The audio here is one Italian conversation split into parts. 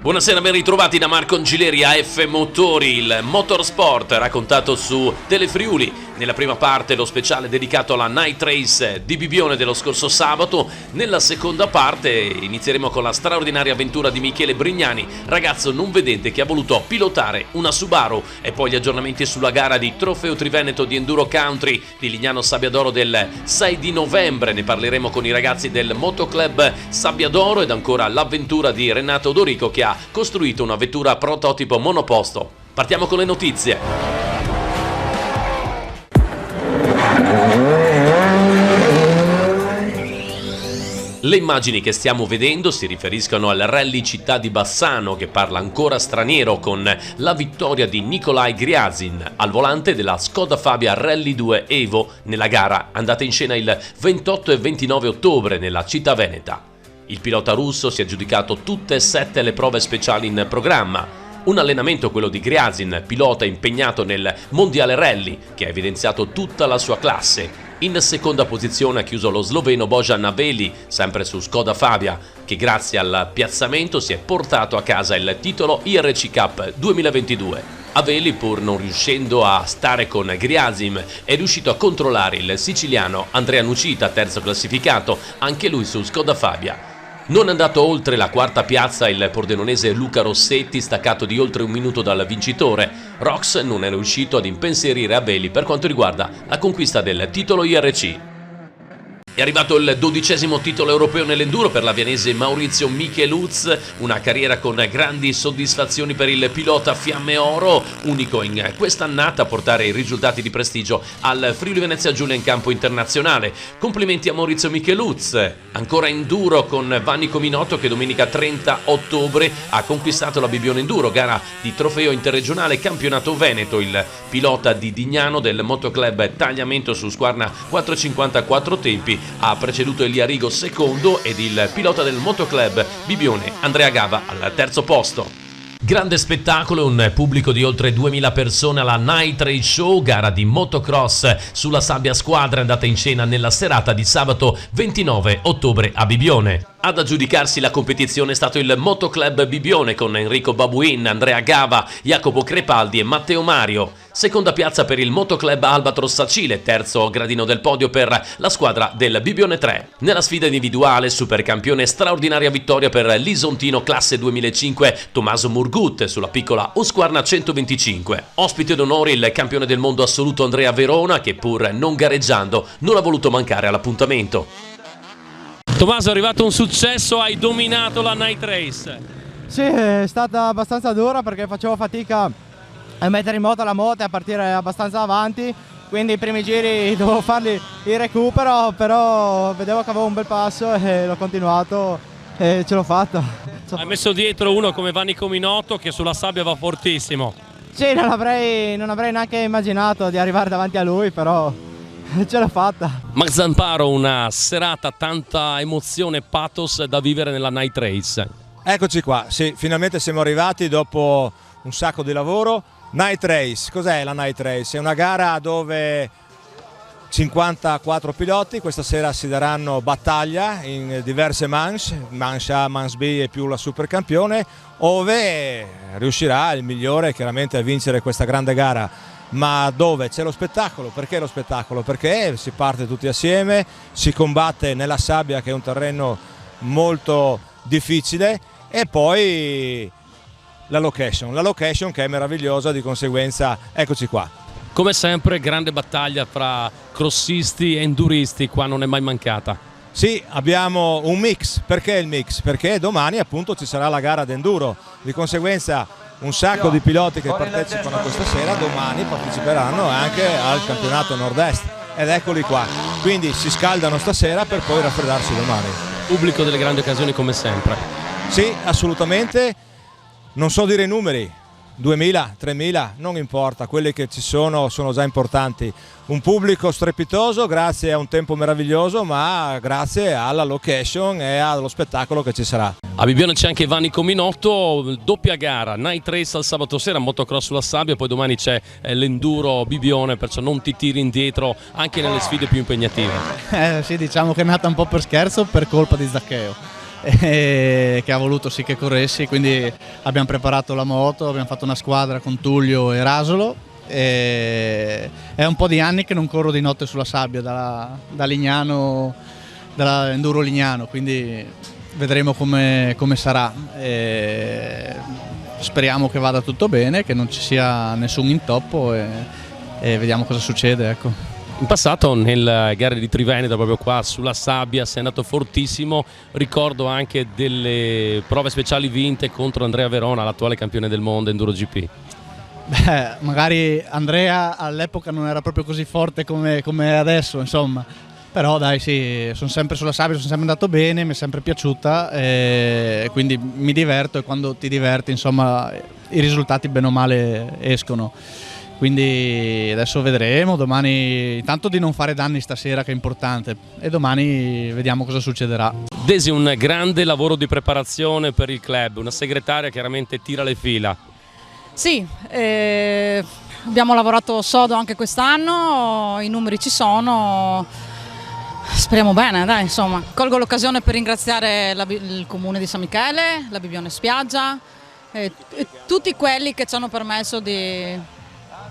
Buonasera, ben ritrovati da Marco Angileri a F Motori, il motorsport raccontato su Telefriuli. Nella prima parte lo speciale dedicato alla Night Race di Bibbione dello scorso sabato. Nella seconda parte inizieremo con la straordinaria avventura di Michele Brignani, ragazzo non vedente che ha voluto pilotare una Subaru, e poi gli aggiornamenti sulla gara di Trofeo Triveneto di Enduro Country di Lignano Sabbiadoro del 6 di novembre. Ne parleremo con i ragazzi del Motoclub Sabbiadoro ed ancora l'avventura di Renato Dorico che ha costruito una vettura prototipo monoposto. Partiamo con le notizie. Le immagini che stiamo vedendo si riferiscono al Rally Città di Bassano, che parla ancora straniero, con la vittoria di Nikolaj Gryazin al volante della Skoda Fabia Rally 2 Evo nella gara andata in scena il 28 e 29 ottobre nella città veneta. Il pilota russo si è aggiudicato tutte e 7 le prove speciali in programma. Un allenamento, quello di Gryazin, pilota impegnato nel Mondiale Rally, che ha evidenziato tutta la sua classe. In seconda posizione ha chiuso lo sloveno Bojan Aveli, sempre su Skoda Fabia, che grazie al piazzamento si è portato a casa il titolo IRC Cup 2022. Aveli, pur non riuscendo a stare con Gryazin, è riuscito a controllare il siciliano Andrea Nucita, terzo classificato, anche lui su Skoda Fabia. Non è andato oltre la quarta piazza il pordenonese Luca Rossetti, staccato di oltre un minuto dal vincitore. Rox non è riuscito ad impensierire Aveli per quanto riguarda la conquista del titolo IRC. È arrivato il 12° titolo europeo nell'enduro per l'avianese Maurizio Micheluz, una carriera con grandi soddisfazioni per il pilota Fiamme Oro, unico in quest'annata a portare i risultati di prestigio al Friuli Venezia Giulia in campo internazionale. Complimenti a Maurizio Micheluz. Ancora enduro con Vanni Cominotto, che domenica 30 ottobre ha conquistato la Bibbione Enduro, gara di trofeo interregionale campionato veneto. Il pilota di Dignano del Motoclub Tagliamento su squadra 454 tempi ha preceduto Elia Rigo secondo ed il pilota del Motoclub Bibbione Andrea Gava al terzo posto. Grande spettacolo, un pubblico di oltre 2000 persone alla Night Race Show, gara di motocross sulla sabbia squadra andata in scena nella serata di sabato 29 ottobre a Bibbione. Ad aggiudicarsi la competizione è stato il Motoclub Bibbione con Enrico Babuin, Andrea Gava, Jacopo Crepaldi e Matteo Mario. Seconda piazza per il Motoclub Albatros Sacile, terzo gradino del podio per la squadra del Bibbione 3. Nella sfida individuale, supercampione, straordinaria vittoria per l'isontino classe 2005 Tommaso Murgut sulla piccola Husqvarna 125. Ospite d'onore il campione del mondo assoluto Andrea Verona, che pur non gareggiando non ha voluto mancare all'appuntamento. Tommaso, è arrivato un successo, hai dominato la Night Race. Sì, è stata abbastanza dura perché facevo fatica a mettere in moto la moto e a partire abbastanza avanti, quindi i primi giri dovevo farli in recupero, però vedevo che avevo un bel passo e l'ho continuato e ce l'ho fatta. Hai messo dietro uno come Vanni Cominotto che sulla sabbia va fortissimo. Sì, non avrei neanche immaginato di arrivare davanti a lui, però ce l'ho fatta. Max Zamparo, una serata, tanta emozione e pathos da vivere nella Night Race. Eccoci qua, sì, finalmente siamo arrivati dopo un sacco di lavoro. Night Race, cos'è la Night Race? È una gara dove 54 piloti questa sera si daranno battaglia in diverse manche A, manche B e più la supercampione, dove riuscirà il migliore chiaramente a vincere questa grande gara. Ma dove c'è lo spettacolo? Perché lo spettacolo? Perché si parte tutti assieme, si combatte nella sabbia, che è un terreno molto difficile, e poi la location che è meravigliosa, di conseguenza eccoci qua. Come sempre grande battaglia fra crossisti e enduristi, qua non è mai mancata. Sì, abbiamo un mix. Perché il mix? Perché domani appunto ci sarà la gara d'enduro, di conseguenza un sacco di piloti che partecipano questa sera domani parteciperanno anche al campionato nord-est, ed eccoli qua, quindi si scaldano stasera per poi raffreddarsi domani. Pubblico delle grandi occasioni come sempre. Sì, assolutamente, non so dire i numeri, 2000, 3000, non importa, quelli che ci sono già importanti. Un pubblico strepitoso grazie a un tempo meraviglioso, ma grazie alla location e allo spettacolo che ci sarà. A Bibbione c'è anche Vanni Cominotto, doppia gara, Night Race al sabato sera, motocross sulla sabbia, poi domani c'è l'enduro Bibbione, perciò non ti tiri indietro anche nelle sfide più impegnative. Sì, diciamo che è nata un po' per scherzo per colpa di Zaccheo. che ha voluto sì che corressi, quindi abbiamo preparato la moto, abbiamo fatto una squadra con Tullio e Rasolo. È un po' di anni che non corro di notte sulla sabbia da Lignano, dall'Enduro Lignano, quindi vedremo come sarà. Speriamo che vada tutto bene, che non ci sia nessun intoppo e vediamo cosa succede, ecco. In passato nelle gare di Triveneto, proprio qua sulla sabbia, sei andato fortissimo. Ricordo anche delle prove speciali vinte contro Andrea Verona, l'attuale campione del mondo Enduro GP. Beh, magari Andrea all'epoca non era proprio così forte come adesso, insomma. Però dai, sì, sono sempre sulla sabbia, sono sempre andato bene, mi è sempre piaciuta, e quindi mi diverto, e quando ti diverti, insomma, i risultati bene o male escono. Quindi adesso vedremo, domani intanto di non fare danni stasera, che è importante, e domani vediamo cosa succederà. Desi, un grande lavoro di preparazione per il club, una segretaria chiaramente tira le fila. Sì, abbiamo lavorato sodo anche quest'anno, i numeri ci sono, speriamo bene, dai, insomma. Colgo l'occasione per ringraziare il comune di San Michele, la Bibbione Spiaggia e tutti quelli che ci hanno permesso di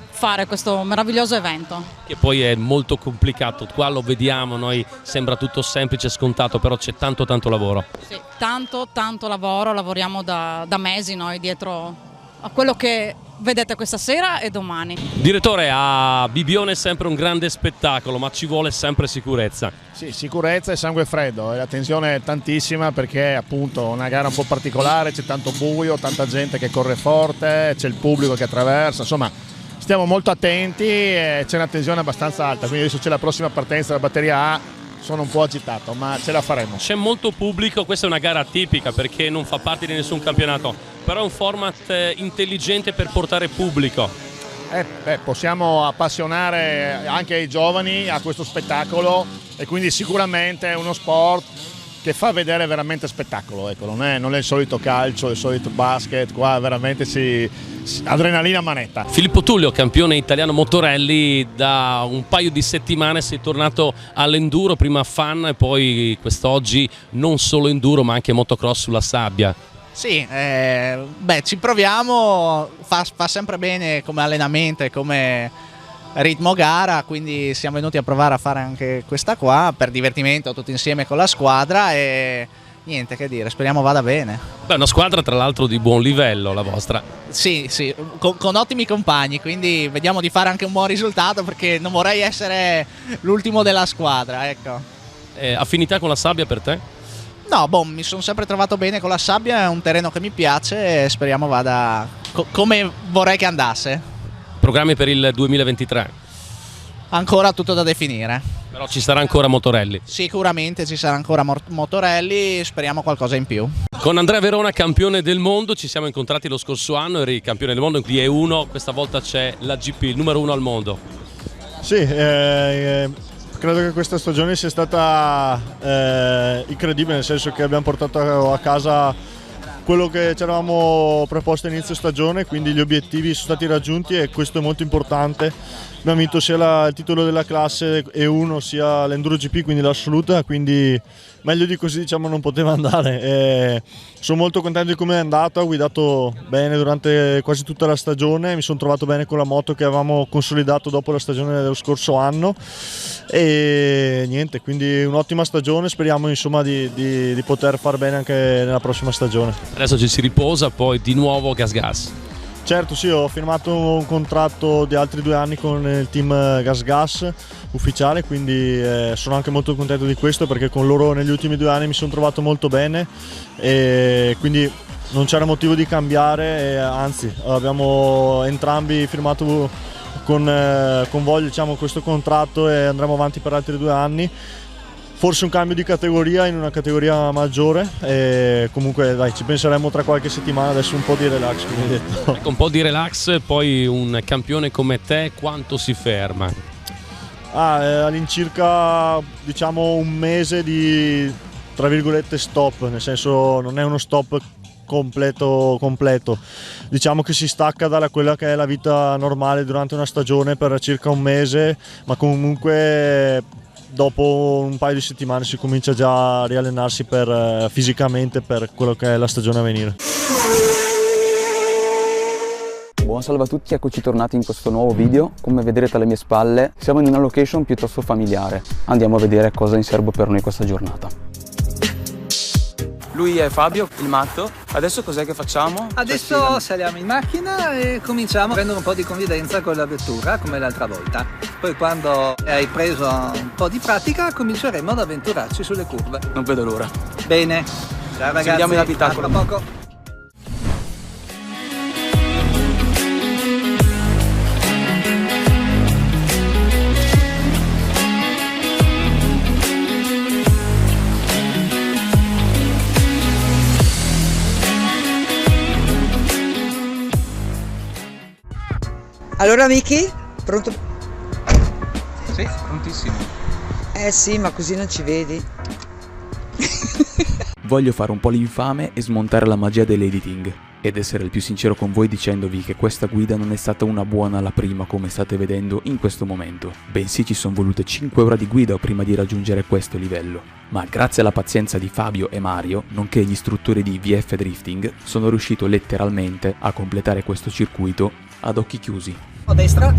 fare questo meraviglioso evento. Che poi è molto complicato, qua lo vediamo, noi sembra tutto semplice e scontato, però c'è tanto lavoro. Sì, tanto lavoro, lavoriamo da mesi noi dietro a quello che vedete questa sera e domani. Direttore, a Bibbione è sempre un grande spettacolo, ma ci vuole sempre sicurezza. Sì, sicurezza e sangue freddo, e la tensione è tantissima perché appunto è una gara un po' particolare, c'è tanto buio, tanta gente che corre forte, c'è il pubblico che attraversa, insomma stiamo molto attenti e c'è una tensione abbastanza alta, quindi adesso c'è la prossima partenza della batteria A, sono un po' agitato, ma ce la faremo. C'è molto pubblico, questa è una gara atipica perché non fa parte di nessun campionato, però è un format intelligente per portare pubblico. Possiamo appassionare anche i giovani a questo spettacolo e quindi sicuramente è uno sport che fa vedere veramente spettacolo, ecco, non è il solito calcio, il solito basket, qua veramente adrenalina a manetta. Filippo Tullio, campione italiano motorelli, da un paio di settimane sei tornato all'enduro, prima fan e poi quest'oggi non solo enduro ma anche motocross sulla sabbia. Sì, ci proviamo, fa sempre bene come allenamento e come ritmo gara, quindi siamo venuti a provare a fare anche questa qua per divertimento tutti insieme con la squadra e niente che dire, speriamo vada bene. Beh, una squadra tra l'altro di buon livello la vostra. Sì, con ottimi compagni, quindi vediamo di fare anche un buon risultato perché non vorrei essere l'ultimo della squadra, ecco. Affinità con la sabbia per te? No, mi sono sempre trovato bene con la sabbia, è un terreno che mi piace e speriamo vada come vorrei che andasse. Programmi per il 2023? Ancora tutto da definire. Però ci sarà ancora Motorelli? Sicuramente ci sarà ancora Motorelli, speriamo qualcosa in più. Con Andrea Verona, campione del mondo, ci siamo incontrati lo scorso anno, eri campione del mondo di E1, questa volta c'è la GP, il numero 1 al mondo. Sì, credo che questa stagione sia stata incredibile, nel senso che abbiamo portato a casa quello che ci eravamo preposto a inizio stagione, quindi gli obiettivi sono stati raggiunti e questo è molto importante. Abbiamo vinto sia il titolo della classe E1 sia l'Enduro GP, quindi l'assoluta, quindi meglio di così diciamo non poteva andare. Sono molto contento di come è andato, ho guidato bene durante quasi tutta la stagione, mi sono trovato bene con la moto che avevamo consolidato dopo la stagione dello scorso anno e niente, quindi un'ottima stagione, speriamo insomma di poter far bene anche nella prossima stagione. Adesso ci si riposa, poi di nuovo gas. Certo, sì, ho firmato un contratto di altri 2 anni con il team Gas ufficiale, quindi sono anche molto contento di questo perché con loro negli ultimi 2 anni mi sono trovato molto bene e quindi non c'era motivo di cambiare e anzi abbiamo entrambi firmato con voglia diciamo, questo contratto e andremo avanti per altri 2 anni. Forse un cambio di categoria in una categoria maggiore e comunque dai, ci penseremo tra qualche settimana, adesso un po' di relax come hai detto. Ecco, un po' di relax, poi un campione come te quanto si ferma? All'incirca diciamo un mese di tra virgolette stop, nel senso non è uno stop completo, diciamo che si stacca da quella che è la vita normale durante una stagione per circa un mese, ma comunque dopo un paio di settimane si comincia già a riallenarsi fisicamente per quello che è la stagione a venire. Buon salve a tutti, eccoci tornati in questo nuovo video. Come vedrete alle mie spalle siamo in una location piuttosto familiare. Andiamo a vedere cosa è in serbo per noi questa giornata. Lui è Fabio, il matto. Adesso cos'è che facciamo? Adesso saliamo in macchina e cominciamo a prendere un po' di confidenza con la vettura come l'altra volta. Poi quando hai preso un po' di pratica cominceremo ad avventurarci sulle curve. Non vedo l'ora. Bene, ciao ragazzi, ci vediamo in abitacolo. A tra poco. Allora Miki, pronto? Sì, prontissimo. Sì, ma così non ci vedi. Voglio fare un po' l'infame e smontare la magia dell'editing ed essere il più sincero con voi dicendovi che questa guida non è stata una buona alla prima come state vedendo in questo momento, bensì ci sono volute 5 ore di guida prima di raggiungere questo livello. Ma grazie alla pazienza di Fabio e Mario, nonché gli istruttori di VF Drifting, sono riuscito letteralmente a completare questo circuito ad occhi chiusi. Destra,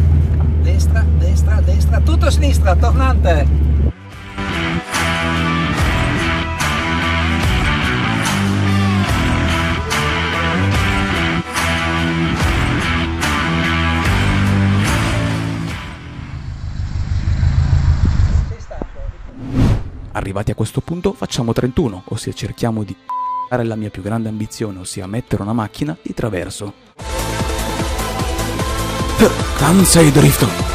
destra, destra, destra, tutto a sinistra, tornante. Arrivati a questo punto facciamo 31, ossia cerchiamo di fare la mia più grande ambizione, ossia mettere una macchina di traverso. Kansei Drift.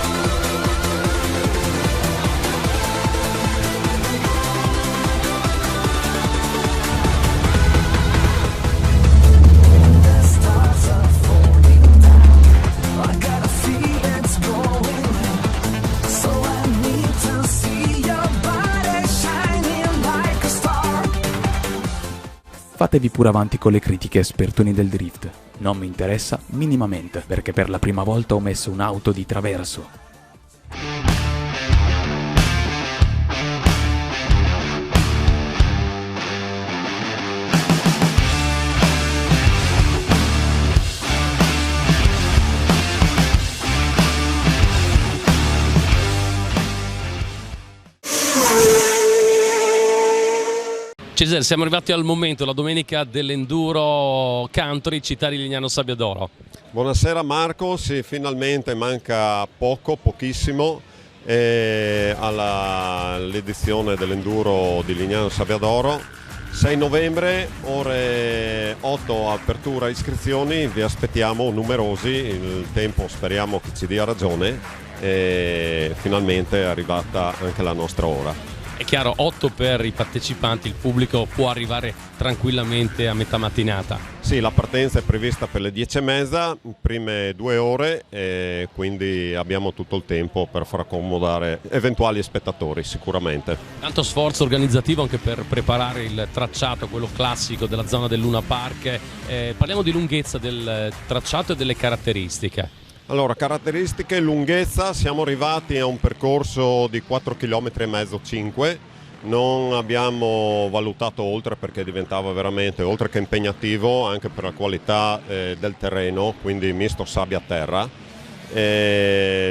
Fatevi pure avanti con le critiche, espertoni del drift. Non mi interessa minimamente, perché per la prima volta ho messo un'auto di traverso. Cesare, siamo arrivati al momento, la domenica dell'Enduro Country, città di Lignano Sabbiadoro. Buonasera Marco, sì, finalmente manca pochissimo all'edizione dell'Enduro di Lignano Sabbiadoro. 6 novembre, ore 8 apertura iscrizioni, vi aspettiamo numerosi, il tempo speriamo che ci dia ragione e finalmente è arrivata anche la nostra ora. È chiaro, 8 per i partecipanti, il pubblico può arrivare tranquillamente a metà mattinata. Sì, la partenza è prevista per le 10:30, prime 2 ore, e quindi abbiamo tutto il tempo per far accomodare eventuali spettatori sicuramente. Tanto sforzo organizzativo anche per preparare il tracciato, quello classico della zona del Luna Park. Parliamo di lunghezza del tracciato e delle caratteristiche. Allora, caratteristiche, lunghezza, siamo arrivati a un percorso di 4,5 km, 5. Non abbiamo valutato oltre perché diventava veramente, oltre che impegnativo, anche per la qualità del terreno, quindi misto sabbia a terra,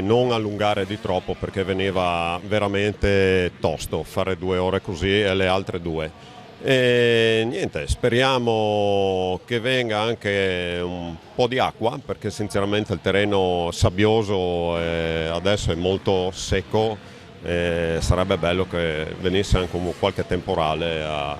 non allungare di troppo perché veniva veramente tosto fare 2 ore così e le altre 2. E niente, speriamo che venga anche un po' di acqua perché sinceramente il terreno sabbioso adesso è molto secco, sarebbe bello che venisse anche qualche temporale a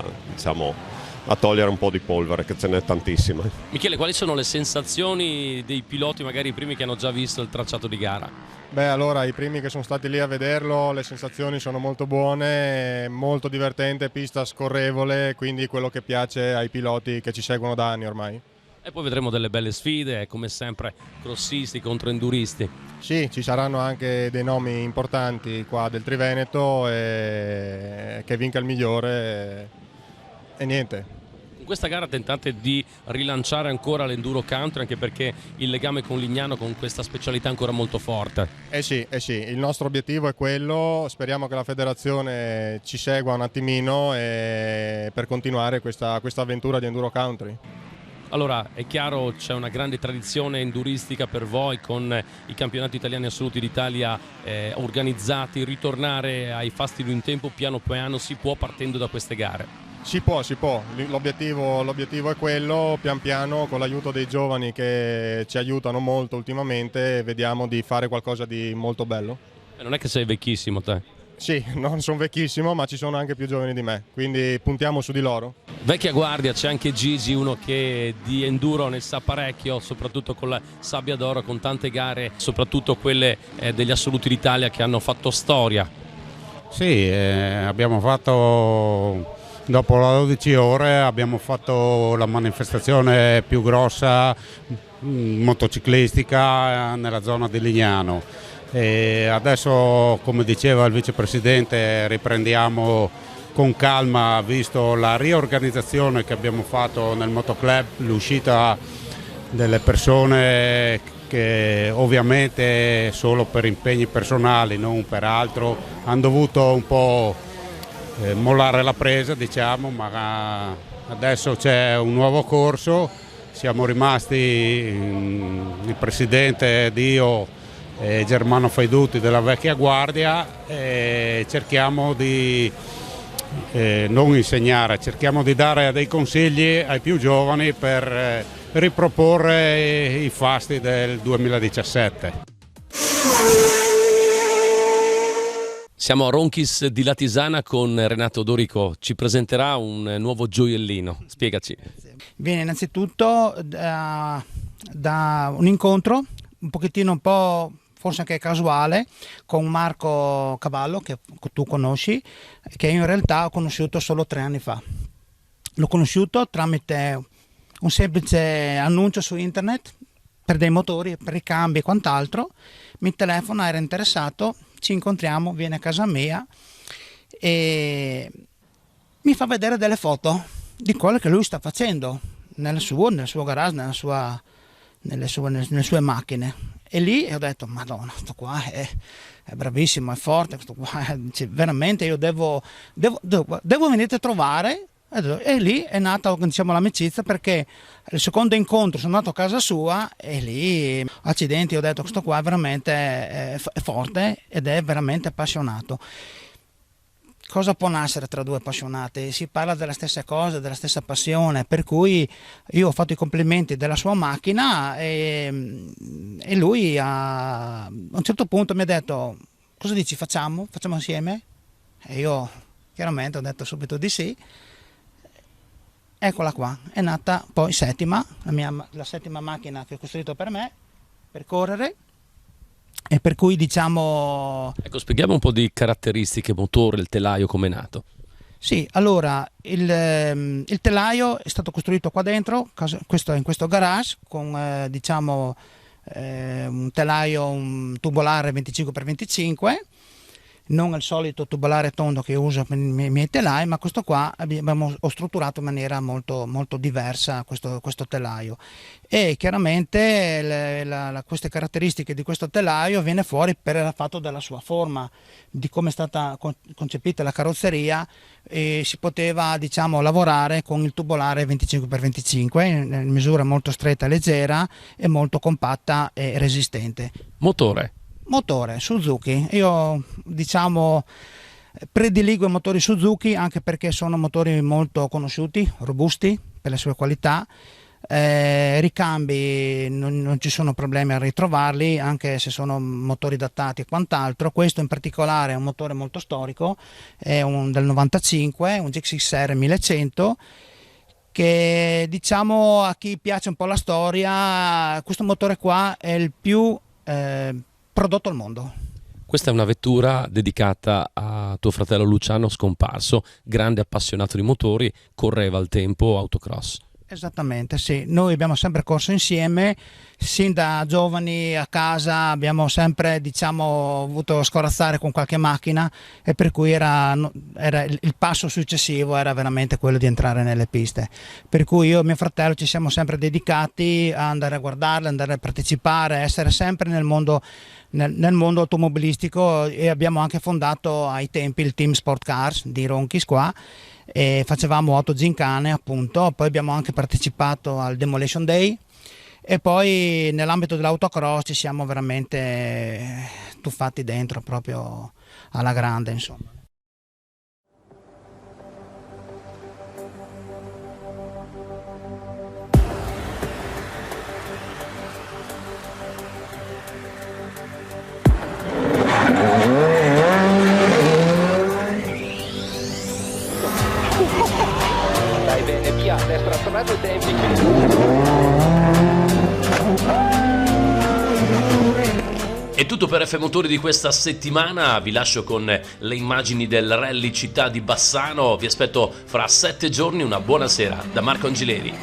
togliere un po' di polvere, che ce n'è tantissima. Michele, quali sono le sensazioni dei piloti, magari i primi che hanno già visto il tracciato di gara? Beh, allora i primi che sono stati lì a vederlo, le sensazioni sono molto buone, molto divertente, pista scorrevole, quindi quello che piace ai piloti che ci seguono da anni ormai. E poi vedremo delle belle sfide, come sempre crossisti contro enduristi. Sì, ci saranno anche dei nomi importanti qua del Triveneto e che vinca il migliore e niente. Con questa gara tentate di rilanciare ancora l'enduro country, anche perché il legame con Lignano, con questa specialità è ancora molto forte. Sì, il nostro obiettivo è quello, speriamo che la federazione ci segua un attimino per continuare questa avventura di enduro country. Allora, è chiaro, c'è una grande tradizione enduristica per voi, con i campionati italiani assoluti d'Italia organizzati. Ritornare ai fasti di un tempo piano piano si può, partendo da queste gare? Si può, l'obiettivo è quello, pian piano, con l'aiuto dei giovani che ci aiutano molto ultimamente, vediamo di fare qualcosa di molto bello. Non è che sei vecchissimo te? Sì, non sono vecchissimo, ma ci sono anche più giovani di me, quindi puntiamo su di loro. Vecchia guardia, c'è anche Gigi, uno che di enduro ne sa parecchio, soprattutto con la Sabbia d'Oro, con tante gare, soprattutto quelle degli assoluti d'Italia che hanno fatto storia. Sì, abbiamo fatto, dopo le 12 ore, abbiamo fatto la manifestazione più grossa motociclistica nella zona di Lignano. E adesso, come diceva il vicepresidente, riprendiamo con calma, visto la riorganizzazione che abbiamo fatto nel motoclub, l'uscita delle persone che ovviamente solo per impegni personali, non per altro, hanno dovuto un po' mollare la presa, diciamo, ma adesso c'è un nuovo corso, siamo rimasti il presidente ed io, Germano Faiduti della vecchia guardia, e cerchiamo di non insegnare, cerchiamo di dare dei consigli ai più giovani per riproporre i fasti del 2017. Siamo a Ronchis di Latisana con Renato Dorico, ci presenterà un nuovo gioiellino, spiegaci. Viene innanzitutto da un incontro un pochettino, un po' forse anche casuale, con Marco Cavallo, che tu conosci, che in realtà ho conosciuto solo 3 anni fa. L'ho conosciuto tramite un semplice annuncio su internet per dei motori, per ricambi e quant'altro. Mi telefona, era interessato, ci incontriamo, viene a casa mia e mi fa vedere delle foto di quello che lui sta facendo nel suo garage, nelle sue macchine. E lì ho detto, madonna, questo qua è bravissimo, è forte, questo qua veramente io devo venire a trovare. E lì è nata, diciamo, l'amicizia, perché il secondo incontro sono andato a casa sua e lì, accidenti, ho detto, questo qua veramente è forte ed è veramente appassionato. Cosa può nascere tra due appassionati? Si parla della stessa cosa, della stessa passione, per cui io ho fatto i complimenti della sua macchina e lui a un certo punto mi ha detto, cosa dici, facciamo insieme? E io chiaramente ho detto subito di sì. Eccola qua, è nata poi Settima, la 7ª macchina che ho costruito per me, per correre. E per cui, diciamo... Ecco, spieghiamo un po' di caratteristiche, motore, il telaio, come è nato. Sì, allora, il telaio è stato costruito qua dentro, in questo garage, con diciamo un telaio, un tubolare 25x25, non il solito tubolare tondo che uso per i miei telai, ma questo qua ho strutturato in maniera molto, molto diversa questo telaio. E chiaramente queste caratteristiche di questo telaio viene fuori per il fatto della sua forma, di come è stata concepita la carrozzeria, e si poteva, diciamo, lavorare con il tubolare 25x25 in misura molto stretta e leggera e molto compatta e resistente. Motore Suzuki, io, diciamo, prediligo i motori Suzuki anche perché sono motori molto conosciuti, robusti per le sue qualità. Ricambi non ci sono problemi a ritrovarli, anche se sono motori datati e quant'altro. Questo in particolare è un motore molto storico, è del 95, un GXR 1100, che, diciamo, a chi piace un po' la storia, questo motore qua è il più prodotto al mondo. Questa è una vettura dedicata a tuo fratello Luciano, scomparso, grande appassionato di motori, correva al tempo autocross. Esattamente, sì. Noi abbiamo sempre corso insieme, sin da giovani a casa abbiamo sempre, diciamo, avuto scorazzare con qualche macchina, e per cui era il passo successivo era veramente quello di entrare nelle piste. Per cui io e mio fratello ci siamo sempre dedicati a andare a guardarle, andare a partecipare, essere sempre nel mondo automobilistico, e abbiamo anche fondato ai tempi il Team Sport Cars di Ronchis qua, e facevamo 8 gincane appunto. Poi abbiamo anche partecipato al Demolition Day, e poi nell'ambito dell'autocross ci siamo veramente tuffati dentro proprio alla grande, insomma. Dai bene, via, destra, tornato i tempi. È tutto per F Motori di questa settimana, vi lascio con le immagini del rally Città di Bassano, vi aspetto fra 7 giorni, una buona sera da Marco Angileri.